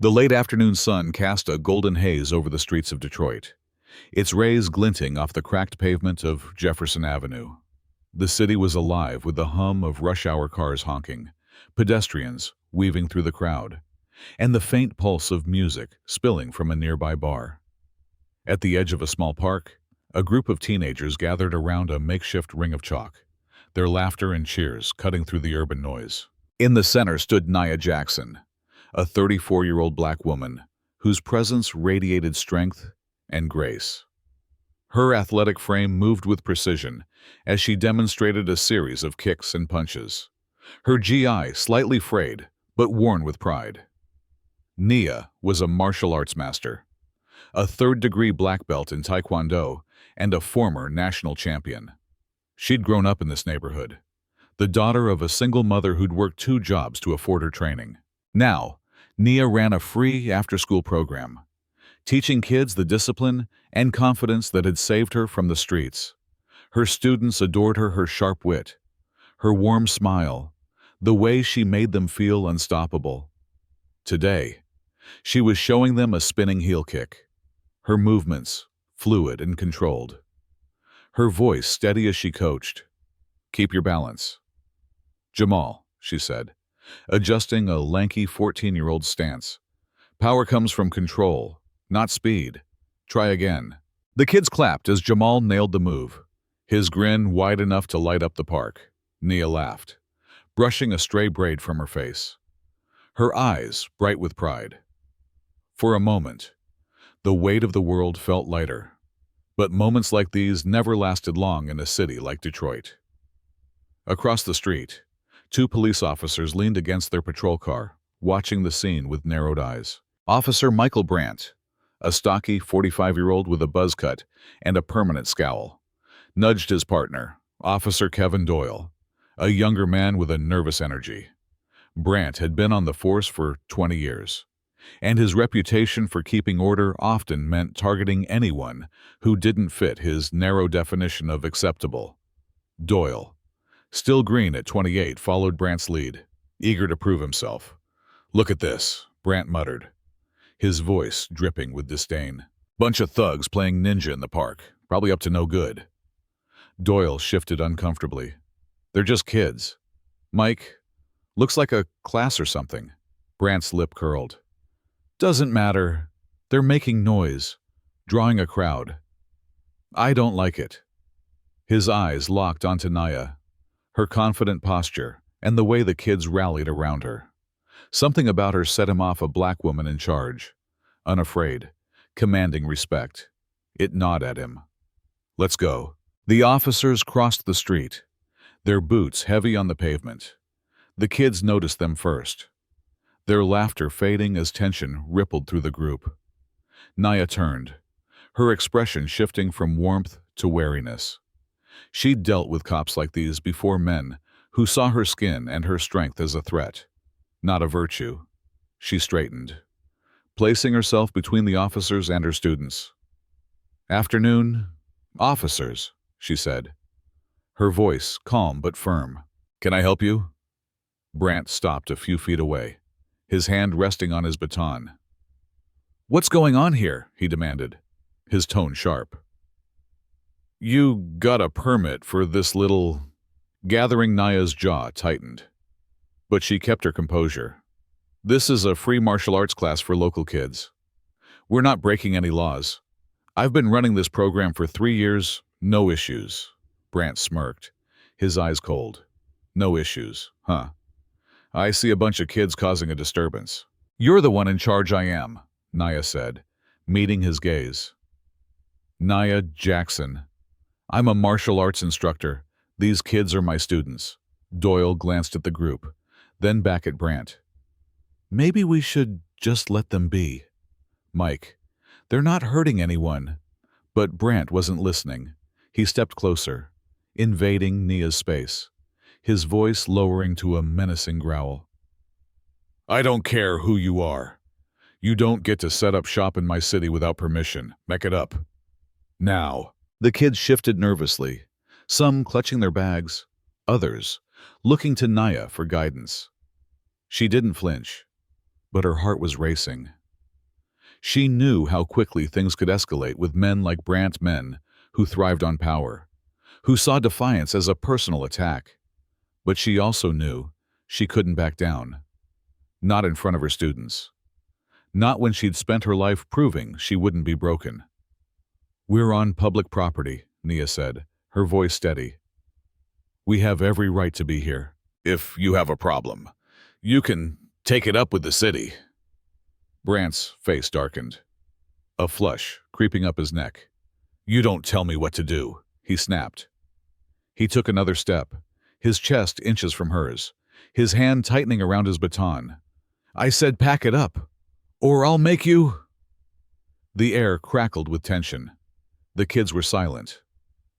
The late afternoon sun cast a golden haze over the streets of Detroit, its rays glinting off the cracked pavement of Jefferson Avenue. The city was alive with the hum of rush-hour cars honking, pedestrians weaving through the crowd, and the faint pulse of music spilling from a nearby bar. At the edge of a small park, a group of teenagers gathered around a makeshift ring of chalk, their laughter and cheers cutting through the urban noise. In the center stood Nia Jackson, a 34-year-old black woman whose presence radiated strength and grace. Her athletic frame moved with precision as she demonstrated a series of kicks and punches, her GI slightly frayed but worn with pride. Nia was a martial arts master, a third-degree black belt in Taekwondo and a former national champion. She'd grown up in this neighborhood, the daughter of a single mother who'd worked 2 jobs to afford her training. Now, Nia ran a free after-school program, teaching kids the discipline and confidence that had saved her from the streets. Her students adored her sharp wit, her warm smile, the way she made them feel unstoppable. Today, she was showing them a spinning heel kick, her movements fluid and controlled, her voice steady as she coached. "Keep your balance." "Jamal," she said, adjusting a lanky 14-year-old's stance. "Power comes from control, not speed. Try again." The kids clapped as Jamal nailed the move, his grin wide enough to light up the park. Nia laughed, brushing a stray braid from her face, her eyes bright with pride. For a moment, the weight of the world felt lighter, but moments like these never lasted long in a city like Detroit. Across the street, 2 police officers leaned against their patrol car, watching the scene with narrowed eyes. Officer Michael Brandt, a stocky 45-year-old with a buzz cut and a permanent scowl, nudged his partner, Officer Kevin Doyle, a younger man with a nervous energy. Brandt had been on the force for 20 years, and his reputation for keeping order often meant targeting anyone who didn't fit his narrow definition of acceptable. Doyle, still green at 28, followed Brandt's lead, eager to prove himself. "Look at this," Brandt muttered, his voice dripping with disdain. "Bunch of thugs playing ninja in the park, probably up to no good." Doyle shifted uncomfortably. "They're just kids. Mike, looks like a class or something." Brandt's lip curled. "Doesn't matter. They're making noise, drawing a crowd. I don't like it." His eyes locked onto Nia, her confident posture, and the way the kids rallied around her. Something about her set him off a black woman in charge, unafraid, commanding respect. It gnawed at him. "Let's go." The officers crossed the street, their boots heavy on the pavement. The kids noticed them first, their laughter fading as tension rippled through the group. Nia turned, her expression shifting from warmth to wariness. She'd dealt with cops like these before, men who saw her skin and her strength as a threat, not a virtue. She straightened, placing herself between the officers and her students. "Afternoon, officers," she said, her voice calm but firm. "Can I help you?" Brandt stopped a few feet away, his hand resting on his baton. "What's going on here?" he demanded, his tone sharp. "You got a permit for this little—" Gathering Nia's jaw tightened, but she kept her composure. "This is a free martial arts class for local kids. We're not breaking any laws. I've been running this program for 3 years, no issues." Brandt smirked, his eyes cold. "No issues, huh? I see a bunch of kids causing a disturbance." "You're the one in charge, I am," Nia said, meeting his gaze. "Nia Jackson. I'm a martial arts instructor. These kids are my students." Doyle glanced at the group, then back at Brandt. "Maybe we should just let them be. Mike, they're not hurting anyone." But Brandt wasn't listening. He stepped closer, invading Nia's space, his voice lowering to a menacing growl. "I don't care who you are. You don't get to set up shop in my city without permission. Back it up. Now." The kids shifted nervously, some clutching their bags, others looking to Nia for guidance. She didn't flinch. but her heart was racing. She knew how quickly things could escalate with men like Brant, men who thrived on power, who saw defiance as a personal attack. But she also knew she couldn't back down. Not in front of her students. Not when she'd spent her life proving she wouldn't be broken. "We're on public property," Nia said, her voice steady. "We have every right to be here. If you have a problem, you can take it up with the city." Brant's face darkened, a flush creeping up his neck. "You don't tell me what to do," he snapped. He took another step, his chest inches from hers, his hand tightening around his baton. "I said pack it up, or I'll make you—" The air crackled with tension. The kids were silent,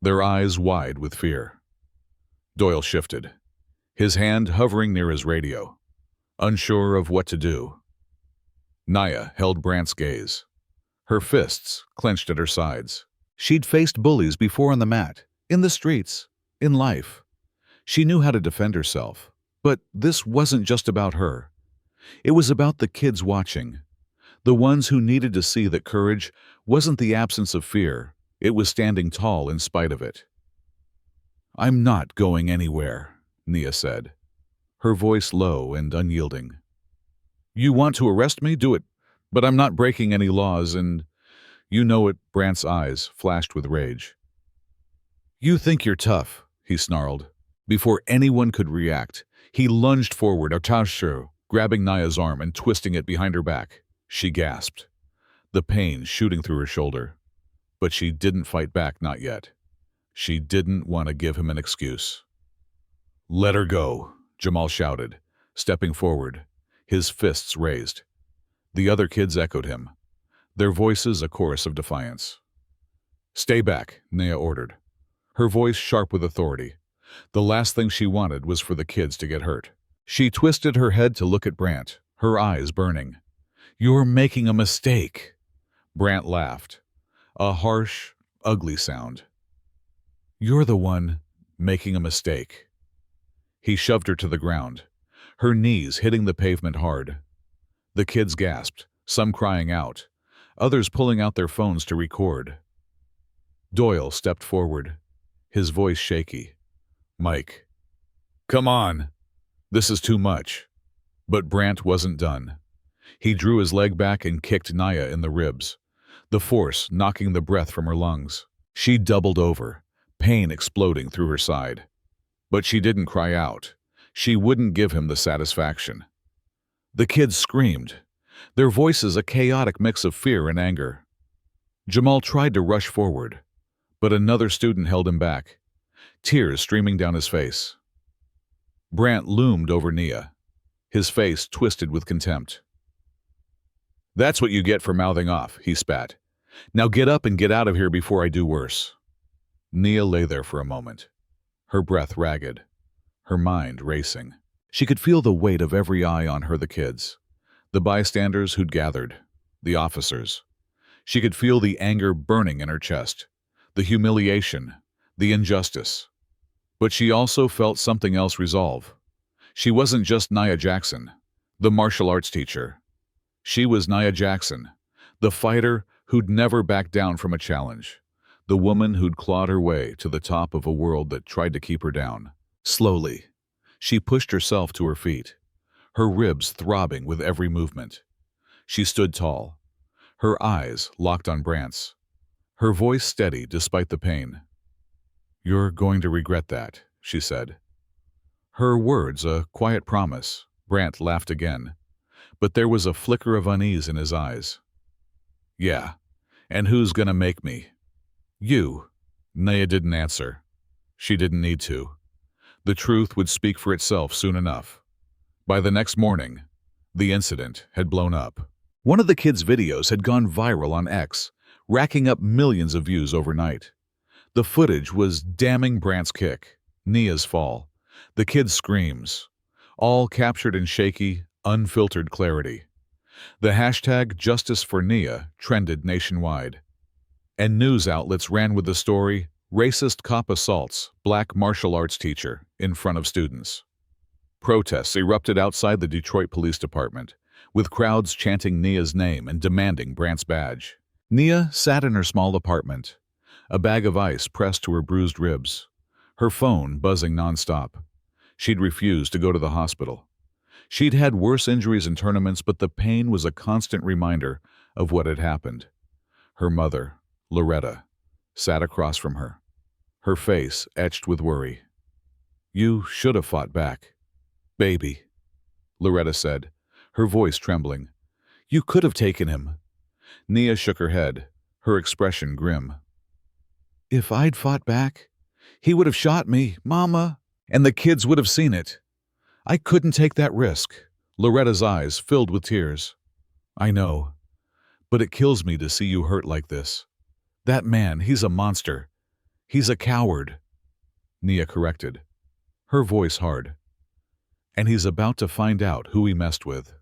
their eyes wide with fear. Doyle shifted, his hand hovering near his radio, unsure of what to do. Nia held Brant's gaze, her fists clenched at her sides. She'd faced bullies before on the mat, in the streets, in life. She knew how to defend herself, but this wasn't just about her. It was about the kids watching, the ones who needed to see that courage wasn't the absence of fear, it was standing tall in spite of it. "I'm not going anywhere," Nia said, her voice low and unyielding. "You want to arrest me? Do it, but I'm not breaking any laws, and you know it." Brant's eyes flashed with rage. "You think you're tough," he snarled. Before anyone could react, he lunged forward, grabbing Nia's arm and twisting it behind her back. She gasped, the pain shooting through her shoulder. But she didn't fight back, not yet. She didn't want to give him an excuse. "Let her go," Jamal shouted, stepping forward, his fists raised. The other kids echoed him, their voices a chorus of defiance. "Stay back," Nia ordered, her voice sharp with authority. The last thing she wanted was for the kids to get hurt. She twisted her head to look at Brant, her eyes burning. "You're making a mistake." Brant laughed, a harsh, ugly sound. "You're the one making a mistake." He shoved her to the ground, her knees hitting the pavement hard. The kids gasped, some crying out, others pulling out their phones to record. Doyle stepped forward, his voice shaky. "Mike, come on. This is too much." But Brant wasn't done. He drew his leg back and kicked Nia in the ribs, the force knocking the breath from her lungs. She doubled over, pain exploding through her side. But she didn't cry out. She wouldn't give him the satisfaction. The kids screamed, their voices a chaotic mix of fear and anger. Jamal tried to rush forward, but another student held him back, tears streaming down his face. Brant loomed over Nia, his face twisted with contempt. "That's what you get for mouthing off," he spat. "Now get up and get out of here before I do worse." Nia lay there for a moment, her breath ragged, her mind racing. She could feel the weight of every eye on her, the kids, the bystanders who'd gathered, the officers. She could feel the anger burning in her chest, the humiliation, the injustice. But she also felt something else resolve. She wasn't just Nia Jackson, the martial arts teacher. She was Nia Jackson, the fighter who'd never backed down from a challenge, the woman who'd clawed her way to the top of a world that tried to keep her down. Slowly, she pushed herself to her feet, her ribs throbbing with every movement. She stood tall, her eyes locked on Brant's, her voice steady despite the pain. "You're going to regret that," she said. Her words a quiet promise. Brant laughed again, but there was a flicker of unease in his eyes. "Yeah, and who's gonna make me?" "You." Nia didn't answer. She didn't need to. The truth would speak for itself soon enough. By the next morning, the incident had blown up. One of the kids' videos had gone viral on X, racking up millions of views overnight. The footage was damning Brant's kick, Nia's fall, the kids' screams, all captured in shaky, unfiltered clarity. The hashtag Justice for Nia trended nationwide. And news outlets ran with the story, "Racist cop assaults black martial arts teacher in front of students." Protests erupted outside the Detroit Police Department, with crowds chanting Nia's name and demanding Brant's badge. Nia sat in her small apartment, a bag of ice pressed to her bruised ribs, her phone buzzing nonstop. She'd refused to go to the hospital. She'd had worse injuries in tournaments, but the pain was a constant reminder of what had happened. Her mother, Loretta, sat across from her, her face etched with worry. "You should have fought back, baby," Loretta said, her voice trembling. "You could have taken him." Nia shook her head, her expression grim. "If I'd fought back, he would have shot me, Mama, and the kids would have seen it. I couldn't take that risk." Loretta's eyes filled with tears. "I know, but it kills me to see you hurt like this. That man, he's a monster. He's a coward," Nia corrected, her voice hard. "And he's about to find out who he messed with."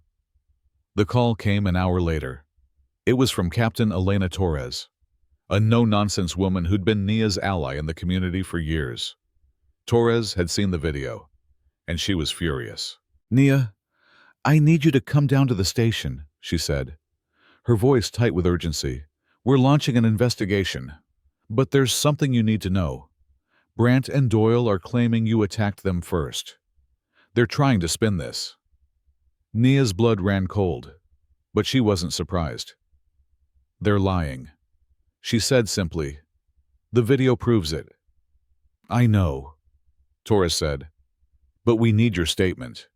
The call came an hour later. It was from Captain Elena Torres, a no-nonsense woman who'd been Nia's ally in the community for years. Torres had seen the video, and she was furious. "Nia, I need you to come down to the station," she said, her voice tight with urgency. "We're launching an investigation, but there's something you need to know. Brant and Doyle are claiming you attacked them first. They're trying to spin this." Nia's blood ran cold, but she wasn't surprised. "They're lying," she said simply. "The video proves it." "I know," Torres said, "but we need your statement.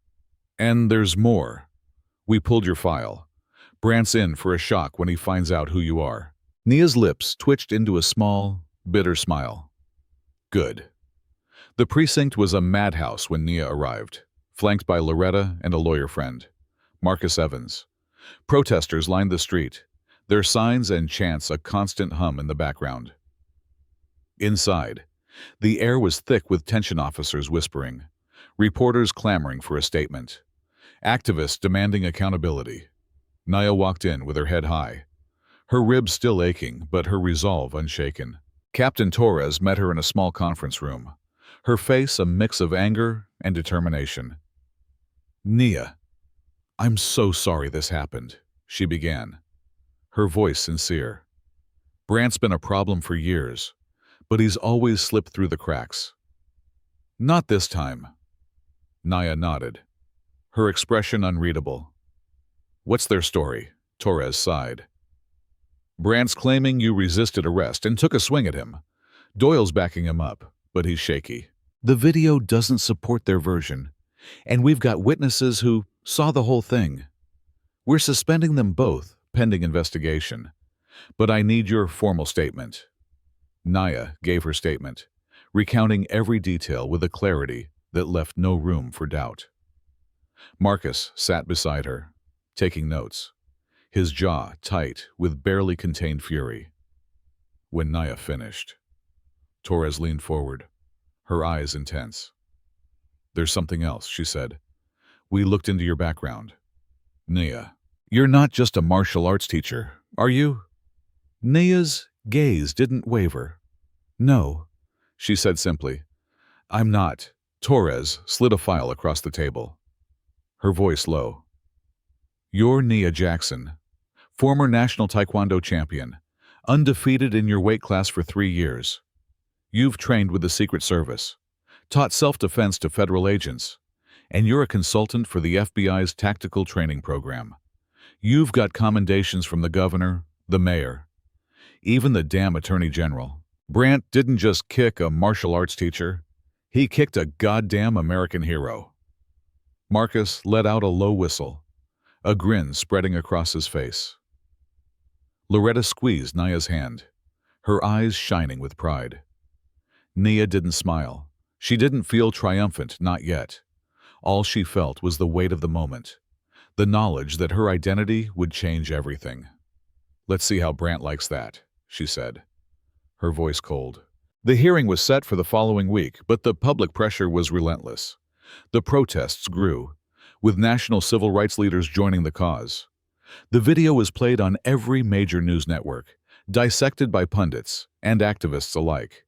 And there's more. We pulled your file. Brant's in for a shock when he finds out who you are." Nia's lips twitched into a small, bitter smile. Good. The precinct was a madhouse when Nia arrived, flanked by Loretta and a lawyer friend, Marcus Evans. Protesters lined the street, their signs and chants a constant hum in the background. Inside, the air was thick with tension officers whispering, reporters clamoring for a statement, activists demanding accountability. Nia walked in with her head high, her ribs still aching but her resolve unshaken. Captain Torres met her in a small conference room, her face a mix of anger and determination. "Nia, I'm so sorry this happened," she began, her voice sincere. "Brant's been a problem for years, but he's always slipped through the cracks." "Not this time." Nia nodded, her expression unreadable. "What's their story?" Torres sighed. "Brant's claiming you resisted arrest and took a swing at him. Doyle's backing him up, but he's shaky. The video doesn't support their version, and we've got witnesses who saw the whole thing. We're suspending them both, pending investigation. But I need your formal statement." Nia gave her statement, recounting every detail with a clarity that left no room for doubt. Marcus sat beside her, taking notes, his jaw tight with barely contained fury. When Nia finished, Torres leaned forward, her eyes intense. "There's something else," she said. "We looked into your background. Nia, you're not just a martial arts teacher, are you?" Nia's gaze didn't waver. "No," she said simply. "I'm not." Torres slid a file across the table, her voice low. "You're Nia Jackson, former national taekwondo champion, undefeated in your weight class for 3 years. You've trained with the Secret Service, taught self-defense to federal agents, and you're a consultant for the FBI's tactical training program. You've got commendations from the governor, the mayor, even the damn attorney general. Brant didn't just kick a martial arts teacher, he kicked a goddamn American hero." Marcus let out a low whistle, a grin spreading across his face. Loretta squeezed Nia's hand, her eyes shining with pride. Nia didn't smile. She didn't feel triumphant, not yet. All she felt was the weight of the moment, the knowledge that her identity would change everything. "Let's see how Brant likes that," she said, her voice cold. The hearing was set for the following week, but the public pressure was relentless. The protests grew, with national civil rights leaders joining the cause. The video was played on every major news network, dissected by pundits and activists alike.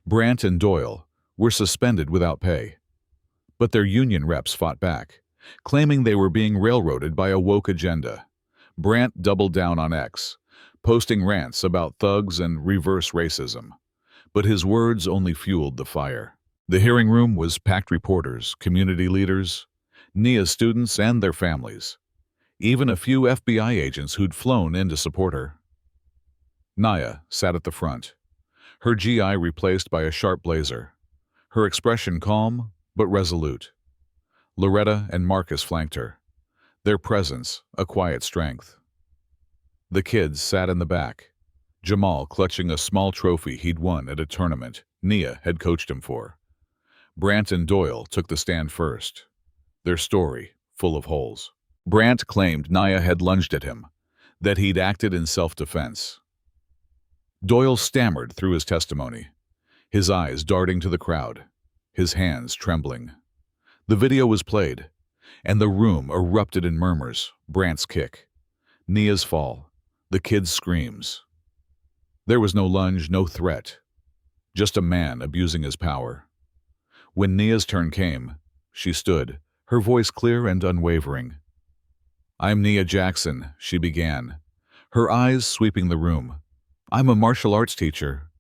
Brant and Doyle were suspended without pay. But their union reps fought back, claiming they were being railroaded by a woke agenda. Brandt doubled down on X, posting rants about thugs and reverse racism. But his words only fueled the fire. The hearing room was packed reporters, community leaders, Nia's students, and their families. Even a few FBI agents who'd flown in to support her. Nia sat at the front, her GI replaced by a sharp blazer, her expression calm but resolute. Loretta and Marcus flanked her, their presence a quiet strength. The kids sat in the back, Jamal clutching a small trophy he'd won at a tournament Nia had coached him for. Brandt and Doyle took the stand first, their story full of holes. Brandt claimed Nia had lunged at him, that he'd acted in self-defense. Doyle stammered through his testimony, his eyes darting to the crowd, his hands trembling. The video was played, and the room erupted in murmurs. Brandt's kick, Nia's fall, the kids' screams. There was no lunge, no threat, just a man abusing his power. When Nia's turn came, she stood, her voice clear and unwavering. "I'm Nia Jackson," she began, her eyes sweeping the room. "I'm a martial arts teacher.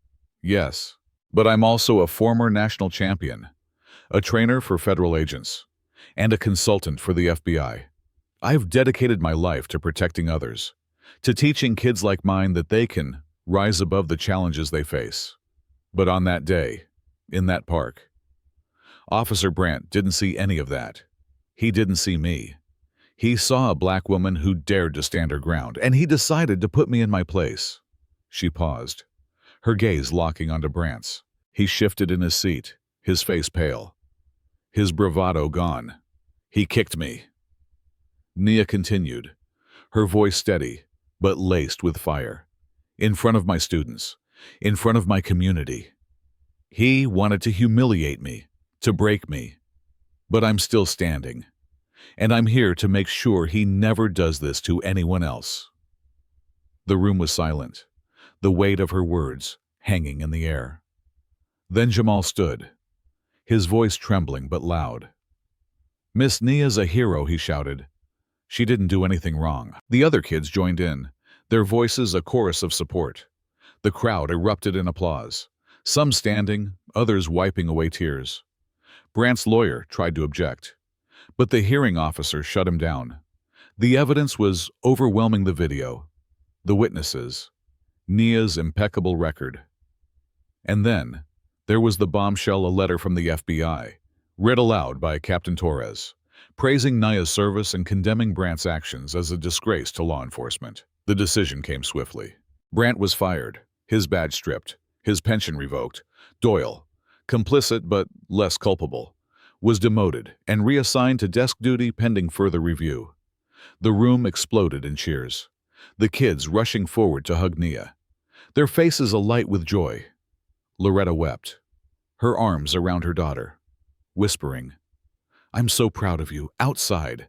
Yes, but I'm also a former national champion, a trainer for federal agents, and a consultant for the FBI. I've dedicated my life to protecting others, to teaching kids like mine that they can rise above the challenges they face." But on that day, in that park, Officer Brandt didn't see any of that. He didn't see me. He saw a black woman who dared to stand her ground, and he decided to put me in my place. She paused, her gaze locking onto Brandt's. He shifted in his seat, his face pale, his bravado gone. "He kicked me." Nia continued, her voice steady, but laced with fire. "In front of my students, in front of my community. He wanted to humiliate me, to break me. But I'm still standing, and I'm here to make sure he never does this to anyone else." The room was silent, the weight of her words hanging in the air. Then Jamal stood, his voice trembling but loud. "Miss Nia's a hero," he shouted. "She didn't do anything wrong." The other kids joined in, their voices a chorus of support. The crowd erupted in applause, some standing, others wiping away tears. Brandt's lawyer tried to object, but the hearing officer shut him down. The evidence was overwhelming: the video, the witnesses, Nia's impeccable record. And then there was the bombshell: a letter from the FBI, read aloud by Captain Torres, praising Nia's service and condemning Brandt's actions as a disgrace to law enforcement. The decision came swiftly. Brandt was fired, his badge stripped, his pension revoked. Doyle, complicit but less culpable, was demoted and reassigned to desk duty pending further review. The room exploded in cheers, the kids rushing forward to hug Nia, their faces alight with joy. Loretta wept, her arms around her daughter, whispering, "I'm so proud of you." Outside,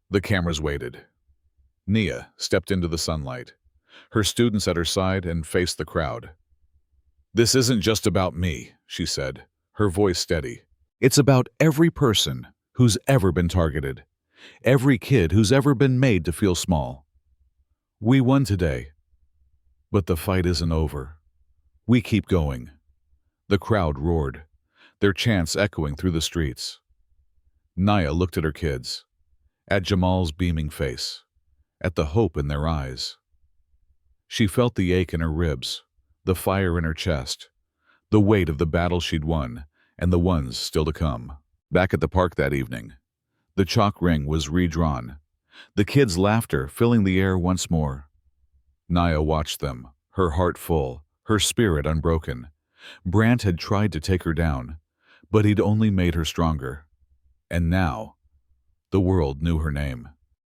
the cameras waited. Nia stepped into the sunlight, her students at her side, and faced the crowd. "This isn't just about me," she said, her voice steady. "It's about every person who's ever been targeted, every kid who's ever been made to feel small. We won today, but the fight isn't over. We keep going." The crowd roared, their chants echoing through the streets. Nia looked at her kids, at Jamal's beaming face, at the hope in their eyes. She felt the ache in her ribs, the fire in her chest, the weight of the battle she'd won and the ones still to come. Back at the park that evening, the chalk ring was redrawn, the kids' laughter filling the air once more. Nia watched them, her heart full, her spirit unbroken. Brandt had tried to take her down, but he'd only made her stronger. And now, the world knew her name.